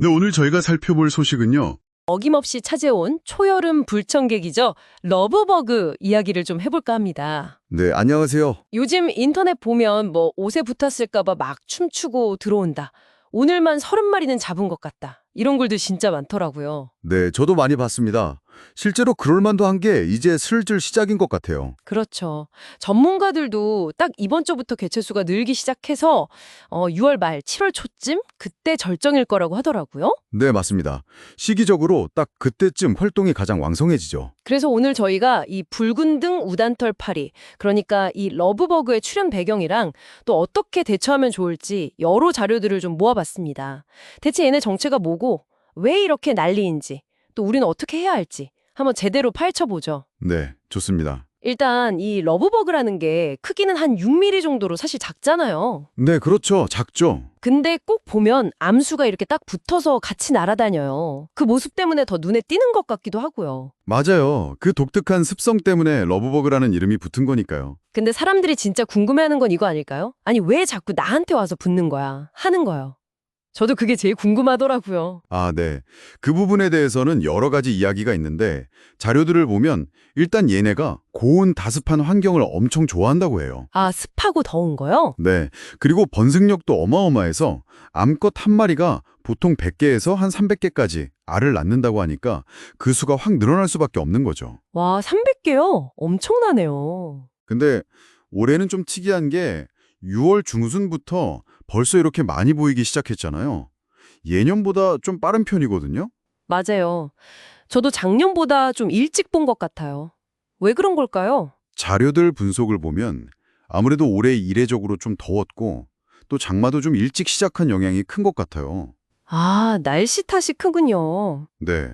네, 오늘 저희가 살펴볼 소식은요. 어김없이 찾아온 초여름 불청객이죠. 러브버그 이야기를 좀 해볼까 합니다. 네, 안녕하세요. 요즘 인터넷 보면 뭐 옷에 붙었을까봐 막 춤추고 들어온다. 오늘만 30마리는 잡은 것 같다. 이런 글도 진짜 많더라고요. 네, 저도 많이 봤습니다. 실제로 그럴만도 한 게 이제 슬슬 시작인 것 같아요. 그렇죠. 전문가들도 딱 이번 주부터 개체수가 늘기 시작해서 6월 말, 7월 초쯤 그때 절정일 거라고 하더라고요. 네, 맞습니다. 시기적으로 딱 그때쯤 활동이 가장 왕성해지죠. 그래서 오늘 저희가 이 붉은 등 우단털 파리, 그러니까 이 러브버그의 출현 배경이랑 또 어떻게 대처하면 좋을지 여러 자료들을 좀 모아봤습니다. 대체 얘네 정체가 뭐고 왜 이렇게 난리인지 또 우리는 어떻게 해야 할지 한번 제대로 파헤쳐보죠. 네, 좋습니다. 일단 이 러브버그라는 게 크기는 한 6mm 정도로 사실 작잖아요. 네, 그렇죠. 작죠. 근데 꼭 보면 암수가 이렇게 딱 붙어서 같이 날아다녀요. 그 모습 때문에 더 눈에 띄는 것 같기도 하고요. 맞아요. 그 독특한 습성 때문에 러브버그라는 이름이 붙은 거니까요. 근데 사람들이 진짜 궁금해하는 건 이거 아닐까요? 아니 왜 자꾸 나한테 와서 붙는 거야? 하는 거요. 저도 그게 제일 궁금하더라고요. 아, 네. 그 부분에 대해서는 여러 가지 이야기가 있는데 자료들을 보면 일단 얘네가 고온 다습한 환경을 엄청 좋아한다고 해요. 아, 습하고 더운 거요? 네. 그리고 번식력도 어마어마해서 암컷 한 마리가 보통 100개에서 한 300개까지 알을 낳는다고 하니까 그 수가 확 늘어날 수밖에 없는 거죠. 와, 300개요? 엄청나네요. 근데 올해는 좀 특이한 게 6월 중순부터 벌써 이렇게 많이 보이기 시작했잖아요. 예년보다 좀 빠른 편이거든요. 맞아요. 저도 작년보다 좀 일찍 본 것 같아요. 왜 그런 걸까요? 자료들 분석을 보면 아무래도 올해 이례적으로 좀 더웠고 또 장마도 좀 일찍 시작한 영향이 큰 것 같아요. 아, 날씨 탓이 크군요. 네.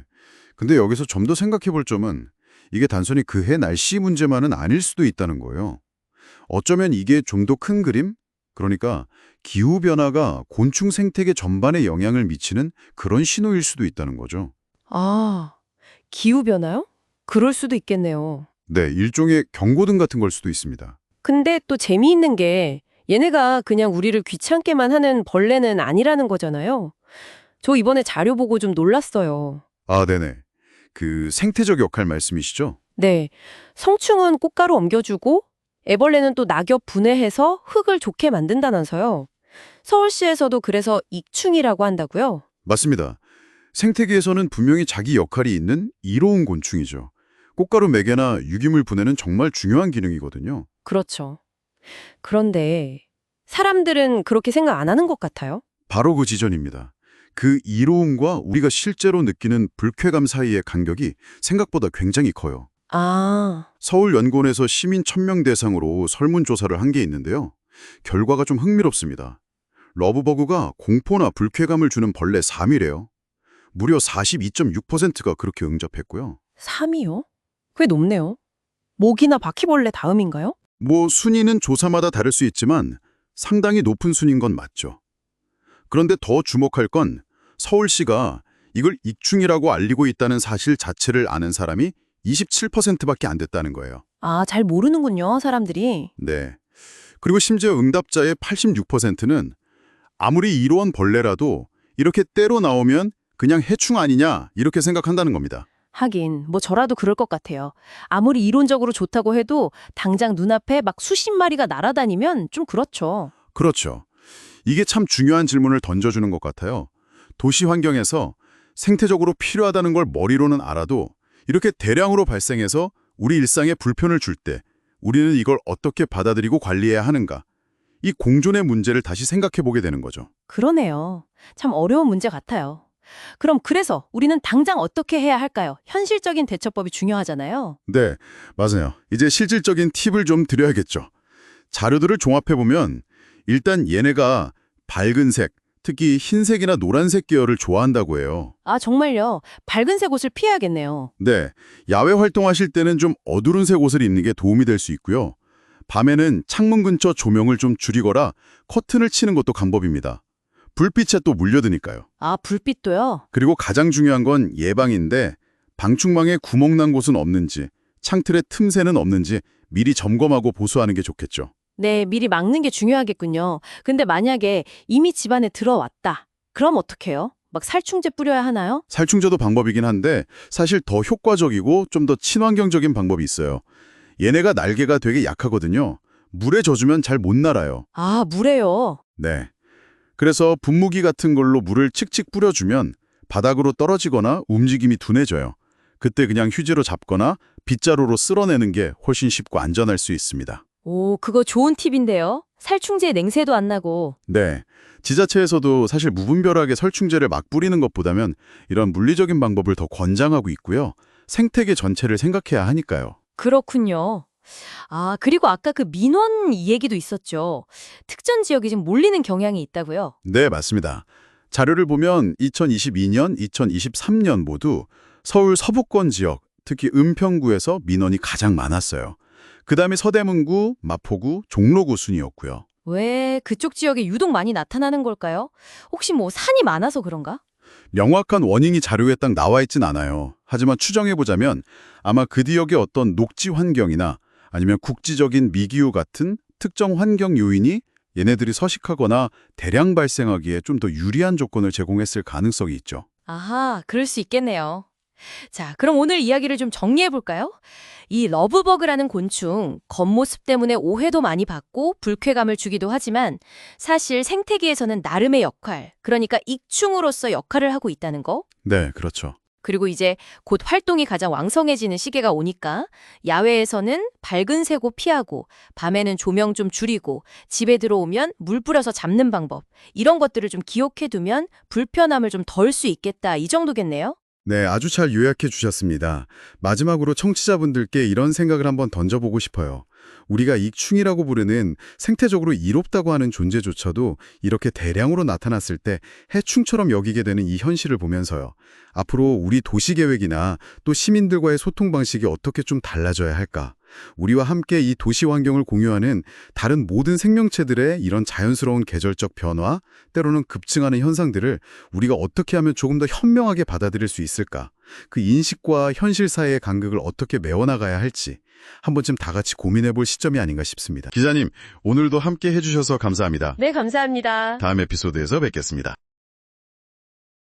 근데 여기서 좀 더 생각해 볼 점은 이게 단순히 그 해 날씨 문제만은 아닐 수도 있다는 거예요. 어쩌면 이게 좀 더 큰 그림? 그러니까 기후변화가 곤충 생태계 전반에 영향을 미치는 그런 신호일 수도 있다는 거죠. 아, 기후변화요? 그럴 수도 있겠네요. 네, 일종의 경고등 같은 걸 수도 있습니다. 근데 또 재미있는 게 얘네가 그냥 우리를 귀찮게만 하는 벌레는 아니라는 거잖아요. 저 이번에 자료 보고 좀 놀랐어요. 아, 네네. 그 생태적 역할 말씀이시죠? 네, 성충은 꽃가루 옮겨주고 애벌레는 또 낙엽 분해해서 흙을 좋게 만든다면서요. 서울시에서도 그래서 익충이라고 한다고요? 맞습니다. 생태계에서는 분명히 자기 역할이 있는 이로운 곤충이죠. 꽃가루 매개나 유기물 분해는 정말 중요한 기능이거든요. 그렇죠. 그런데 사람들은 그렇게 생각 안 하는 것 같아요. 바로 그 지점입니다. 그 이로움과 우리가 실제로 느끼는 불쾌감 사이의 간격이 생각보다 굉장히 커요. 아, 서울연구원에서 시민 1000명 대상으로 설문조사를 한 게 있는데요. 결과가 좀 흥미롭습니다. 러브버그가 공포나 불쾌감을 주는 벌레 3위래요. 무려 42.6%가 그렇게 응답했고요. 3위요? 꽤 높네요. 모기나 바퀴벌레 다음인가요? 뭐 순위는 조사마다 다를 수 있지만 상당히 높은 순위인 건 맞죠. 그런데 더 주목할 건 서울시가 이걸 익충이라고 알리고 있다는 사실 자체를 아는 사람이 27%밖에 안 됐다는 거예요. 아, 잘 모르는군요, 사람들이. 네. 그리고 심지어 응답자의 86%는 아무리 이로운 벌레라도 이렇게 때로 나오면 그냥 해충 아니냐 이렇게 생각한다는 겁니다. 하긴, 뭐 저라도 그럴 것 같아요. 아무리 이론적으로 좋다고 해도 당장 눈앞에 막 수십 마리가 날아다니면 좀 그렇죠. 그렇죠. 이게 참 중요한 질문을 던져주는 것 같아요. 도시 환경에서 생태적으로 필요하다는 걸 머리로는 알아도 이렇게 대량으로 발생해서 우리 일상에 불편을 줄 때 우리는 이걸 어떻게 받아들이고 관리해야 하는가? 이 공존의 문제를 다시 생각해 보게 되는 거죠. 그러네요. 참 어려운 문제 같아요. 그럼 그래서 우리는 당장 어떻게 해야 할까요? 현실적인 대처법이 중요하잖아요. 네, 맞아요. 이제 실질적인 팁을 좀 드려야겠죠. 자료들을 종합해 보면 일단 얘네가 밝은 색, 특히 흰색이나 노란색 계열을 좋아한다고 해요. 아, 정말요? 밝은색 옷을 피해야겠네요. 네, 야외 활동하실 때는 좀 어두른색 옷을 입는 게 도움이 될 수 있고요. 밤에는 창문 근처 조명을 좀 줄이거나 커튼을 치는 것도 방법입니다. 불빛에 또 물려드니까요. 아, 불빛도요? 그리고 가장 중요한 건 예방인데 방충망에 구멍 난 곳은 없는지, 창틀에 틈새는 없는지 미리 점검하고 보수하는 게 좋겠죠. 네, 미리 막는 게 중요하겠군요. 근데 만약에 이미 집안에 들어왔다. 그럼 어떡해요? 막 살충제 뿌려야 하나요? 살충제도 방법이긴 한데 사실 더 효과적이고 좀 더 친환경적인 방법이 있어요. 얘네가 날개가 되게 약하거든요. 물에 젖으면 잘 못 날아요. 아, 물에요. 네. 그래서 분무기 같은 걸로 물을 칙칙 뿌려주면 바닥으로 떨어지거나 움직임이 둔해져요. 그때 그냥 휴지로 잡거나 빗자루로 쓸어내는 게 훨씬 쉽고 안전할 수 있습니다. 오, 그거 좋은 팁인데요. 살충제 냉새도 안 나고. 네. 지자체에서도 사실 무분별하게 살충제를 막 뿌리는 것보다는 이런 물리적인 방법을 더 권장하고 있고요. 생태계 전체를 생각해야 하니까요. 그렇군요. 아, 그리고 아까 그 민원 이 얘기도 있었죠. 특정 지역이 지금 몰리는 경향이 있다고요? 네, 맞습니다. 자료를 보면 2022년, 2023년 모두 서울 서부권 지역, 특히 은평구에서 민원이 가장 많았어요. 그다음에 서대문구, 마포구, 종로구 순이었고요. 왜 그쪽 지역에 유독 많이 나타나는 걸까요? 혹시 뭐 산이 많아서 그런가? 명확한 원인이 자료에 딱 나와 있진 않아요. 하지만 추정해보자면 아마 그 지역의 어떤 녹지 환경이나 아니면 국지적인 미기후 같은 특정 환경 요인이 얘네들이 서식하거나 대량 발생하기에 좀 더 유리한 조건을 제공했을 가능성이 있죠. 아하, 그럴 수 있겠네요. 자, 그럼 오늘 이야기를 좀 정리해 볼까요? 이 러브버그라는 곤충, 겉모습 때문에 오해도 많이 받고 불쾌감을 주기도 하지만 사실 생태계에서는 나름의 역할, 그러니까 익충으로서 역할을 하고 있다는 거. 네, 그렇죠. 그리고 이제 곧 활동이 가장 왕성해지는 시기가 오니까 야외에서는 밝은 색고 피하고 밤에는 조명 좀 줄이고 집에 들어오면 물 뿌려서 잡는 방법, 이런 것들을 좀 기억해 두면 불편함을 좀 덜 수 있겠다, 이 정도겠네요. 네, 아주 잘 요약해 주셨습니다. 마지막으로 청취자분들께 이런 생각을 한번 던져보고 싶어요. 우리가 익충이라고 부르는 생태적으로 이롭다고 하는 존재조차도 이렇게 대량으로 나타났을 때 해충처럼 여기게 되는 이 현실을 보면서요. 앞으로 우리 도시계획이나 또 시민들과의 소통 방식이 어떻게 좀 달라져야 할까? 우리와 함께 이 도시 환경을 공유하는 다른 모든 생명체들의 이런 자연스러운 계절적 변화, 때로는 급증하는 현상들을 우리가 어떻게 하면 조금 더 현명하게 받아들일 수 있을까? 그 인식과 현실 사이의 간극을 어떻게 메워나가야 할지 한 번쯤 다 같이 고민해 볼 시점이 아닌가 싶습니다. 기자님, 오늘도 함께 해주셔서 감사합니다. 네, 감사합니다. 다음 에피소드에서 뵙겠습니다.